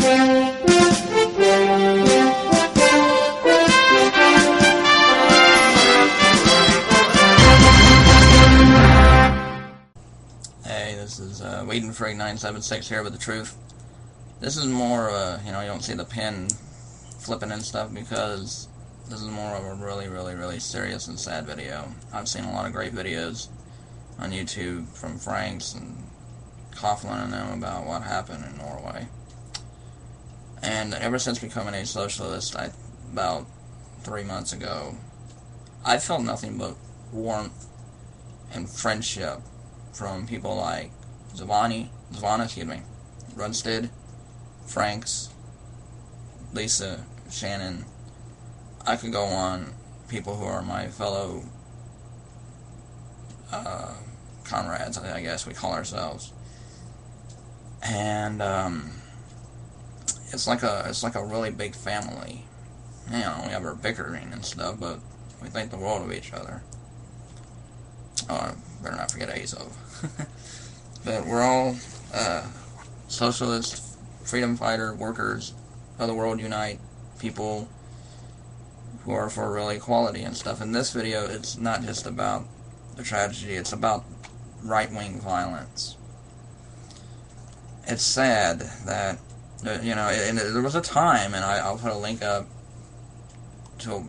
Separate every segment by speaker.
Speaker 1: Hey, this is Waiting for 976 here with the truth. This is more, you don't see the pen flipping and stuff because this is more of a really serious and sad video. I've seen a lot of great videos on YouTube from Franks and Coughlin and them about what happened in Norway. And ever since becoming a socialist, about 3 months ago, I felt nothing but warmth and friendship from people like Zvana, Runstead, Franks, Lisa, Shannon. I could go on, people who are my fellow comrades, I guess we call ourselves. And it's like a really big family. We have our bickering and stuff, but we think the world of each other. Oh, better not forget Azov. But we're all socialist, freedom fighter, workers of the world unite, people who are for real equality and stuff. In this video, it's not just about the tragedy, it's about right-wing violence. It's sad that, and there was a time, and I'll put a link up to,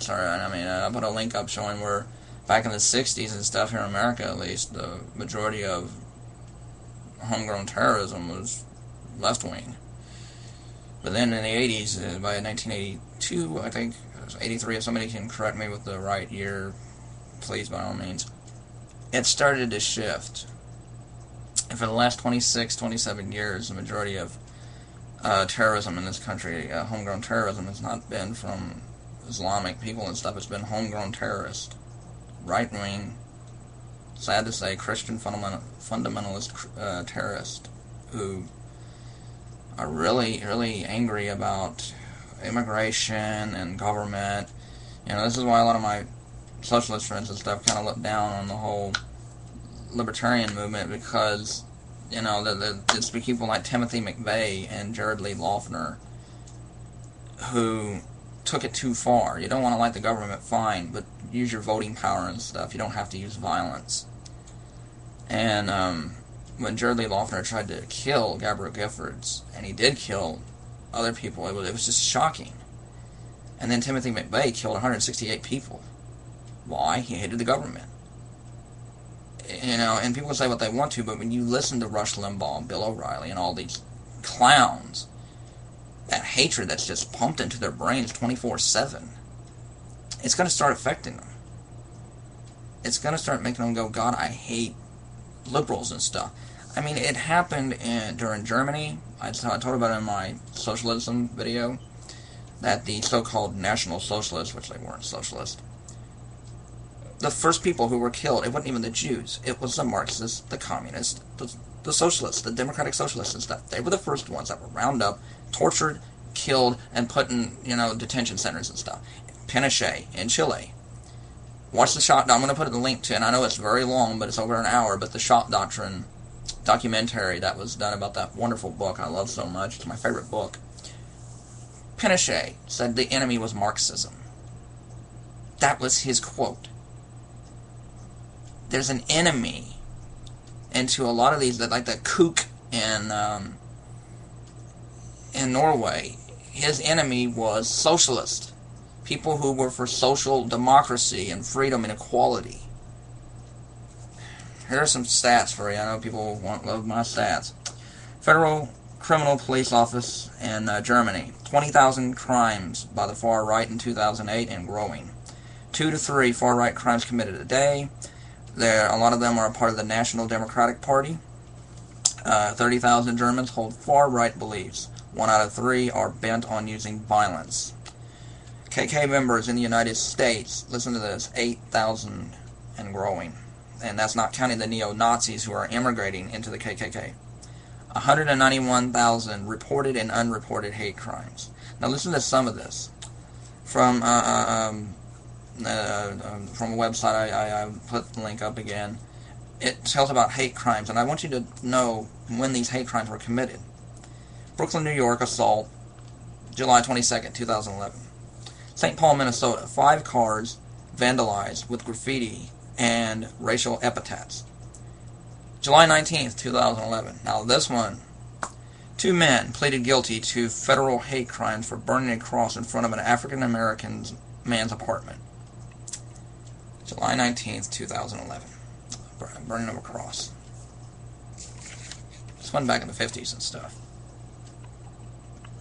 Speaker 1: I'll put a link up showing where back in the 60s and stuff here in America, at least, the majority of homegrown terrorism was left-wing. But then in the 80s, by 1982, I think, it was 83, if somebody can correct me with the right year, please, by all means, it started to shift. And for the last 26, 27 years, the majority of terrorism in this country, homegrown terrorism, has not been from Islamic people and stuff. It's been homegrown terrorists, right-wing, sad to say, Christian fundamentalist terrorists who are really angry about immigration and government. This is why a lot of my socialist friends and stuff kind of look down on the whole libertarian movement, because it's people like Timothy McVeigh and Jared Lee Loughner who took it too far. You don't want to like the government, fine, but use your voting power and stuff. You don't have to use violence. And when Jared Lee Loughner tried to kill Gabrielle Giffords, and he did kill other people, it was just shocking. And then Timothy McVeigh killed 168 people. Why? He hated the government. And people can say what they want to, but when you listen to Rush Limbaugh and Bill O'Reilly and all these clowns, that hatred that's just pumped into their brains 24/7, it's going to start affecting them. It's going to start making them go, God, I hate liberals and stuff. It happened during Germany. I told about it in my socialism video, that the so-called National Socialists, which they weren't socialist, the first people who were killed, it wasn't even the Jews. It was the Marxists, the communists, the socialists, the democratic socialists and stuff. They were the first ones that were rounded up, tortured, killed, and put in, detention centers and stuff. Pinochet in Chile. Watch the Shock. I'm going to put the link to, and I know it's very long, but it's over an hour, but the Shock Doctrine documentary that was done about that wonderful book I love so much. It's my favorite book. Pinochet said the enemy was Marxism. That was his quote. There's an enemy into a lot of these, like the kook in Norway. His enemy was socialist. People who were for social democracy and freedom and equality. Here are some stats for you. I know people love my stats. Federal Criminal Police Office in Germany. 20,000 crimes by the far right in 2008 and growing. 2 to 3 far right crimes committed a day. A lot of them are a part of the National Democratic Party. 30,000 Germans hold far right beliefs. 1 out of 3 are bent on using violence. KK members in the United States, listen to this, 8,000 and growing. And that's not counting the neo-Nazis who are immigrating into the KKK. 191,000 reported and unreported hate crimes. Now listen to some of this. From a website, I put the link up again. it tells about hate crimes, and I want you to know when these hate crimes were committed. Brooklyn, New York, assault, July 22nd, 2011. St. Paul, Minnesota, 5 cars vandalized with graffiti and racial epithets. July 19th, 2011. Now this one, 2 men pleaded guilty to federal hate crimes for burning a cross in front of an African-American man's apartment. July 19th, 2011. Burning of a cross. This one back in the 50s and stuff.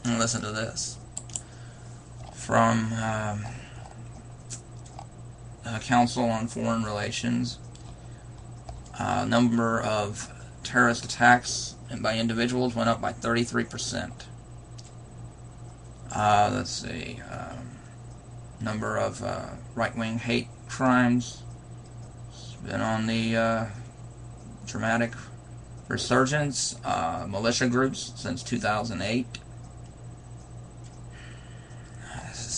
Speaker 1: And listen to this. From Council on Foreign Relations. Number of terrorist attacks and by individuals went up by 33%. Let's see. Number of right-wing hate crimes. It's been on the dramatic resurgence. Militia groups since 2008.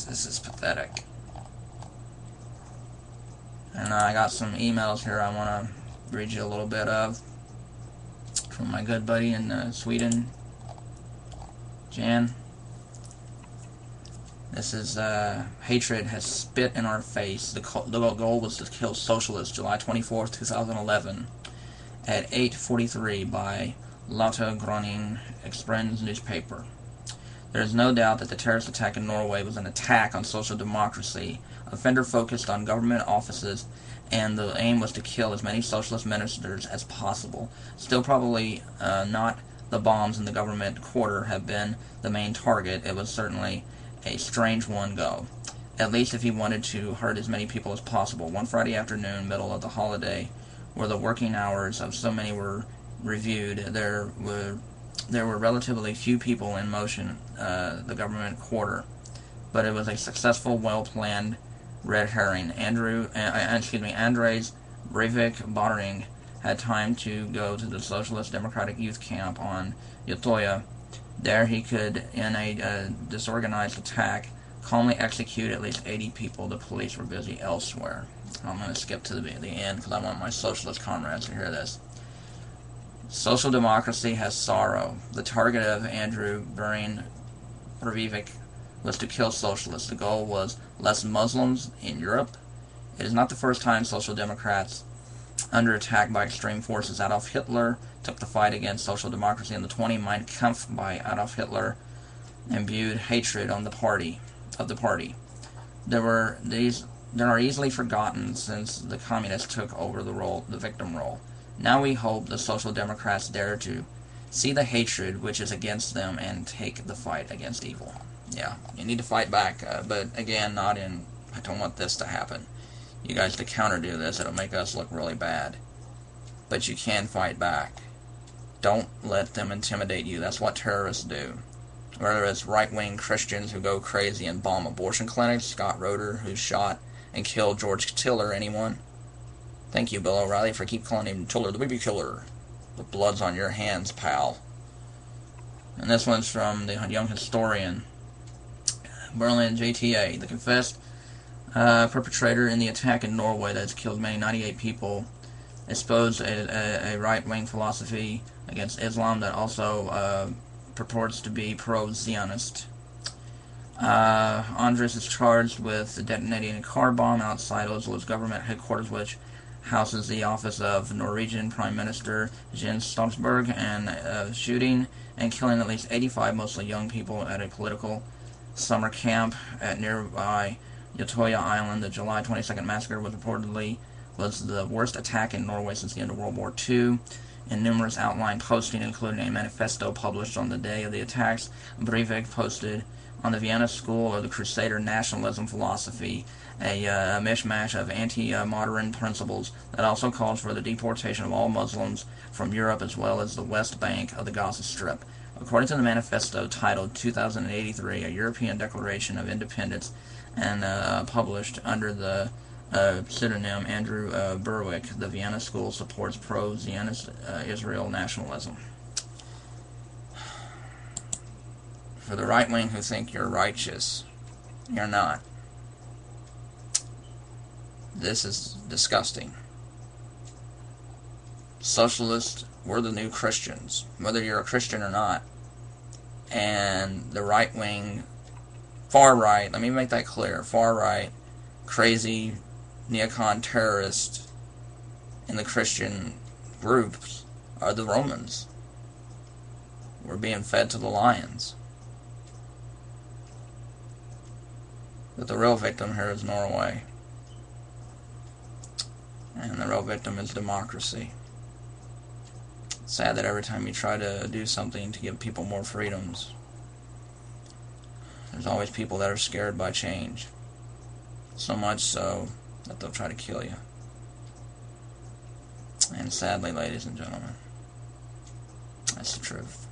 Speaker 1: This is pathetic. And I got some emails here I want to read you a little bit of from my good buddy in Sweden, Jan. This is hatred has spit in our face. The goal was to kill socialists, July 24th, 2011, at 8:43 by Lotte Groningen Express newspaper. There is no doubt that the terrorist attack in Norway was an attack on social democracy. Offender focused on government offices, and the aim was to kill as many socialist ministers as possible. Still, probably not the bombs in the government quarter have been the main target. It was certainly a strange one go. At least if he wanted to hurt as many people as possible. One Friday afternoon, middle of the holiday, where the working hours of so many were reviewed, there were relatively few people in motion, the government quarter, but it was a successful, well-planned red herring. Andres Breivik Bottering had time to go to the Socialist Democratic Youth Camp on Utøya. There he could, in a disorganized attack, calmly execute at least 80 people. The police were busy elsewhere. I'm going to skip to the end because I want my socialist comrades to hear this. Social democracy has sorrow. The target of Andrew Breivik was to kill socialists. The goal was less Muslims in Europe. It is not the first time social democrats under attack by extreme forces. Adolf Hitler took the fight against social democracy in the 20. Mein Kampf by Adolf Hitler imbued hatred on the party. There are easily forgotten since the communists took over the victim role. Now we hope the social democrats dare to see the hatred which is against them and take the fight against evil. Yeah, you need to fight back, but again, I don't want this to happen. You guys to counter-do this, it'll make us look really bad. But you can fight back. Don't let them intimidate you. That's what terrorists do. Whether it's right-wing Christians who go crazy and bomb abortion clinics, Scott Roeder, who shot and killed George Tiller, anyone? Thank you, Bill O'Reilly, for keep calling him Tiller, the baby killer. The blood's on your hands, pal. And this one's from the Young Historian. Berlin GTA, the confessed perpetrator in the attack in Norway that has killed many 98 people, exposed a right-wing philosophy against Islam that also purports to be pro-Zionist. Andres is charged with detonating a car bomb outside Oslo's government headquarters, which houses the office of Norwegian Prime Minister Jens Stoltenberg, and shooting and killing at least 85 mostly young people at a political summer camp at nearby Utøya Island. The July 22nd massacre was the worst attack in Norway since the end of World War II. In numerous outline posting, including a manifesto published on the day of the attacks, Breivik posted on the Vienna School of the Crusader nationalism philosophy, a mishmash of anti-modern principles that also calls for the deportation of all Muslims from Europe as well as the West Bank of the Gaza Strip. According to the manifesto titled 2083, a European Declaration of Independence, and published under the pseudonym Andrew Berwick, the Vienna School supports pro-Zionist Israel nationalism. For the right wing who think you're righteous, you're not. This is disgusting. Socialists, we're the new Christians, whether you're a Christian or not. And the right wing, far right, let me make that clear, far right, crazy neocon terrorists in the Christian groups are the Romans. We're being fed to the lions. But the real victim here is Norway. And the real victim is democracy. It's sad that every time you try to do something to give people more freedoms, there's always people that are scared by change. So much so that they'll try to kill you. And sadly, ladies and gentlemen, that's the truth.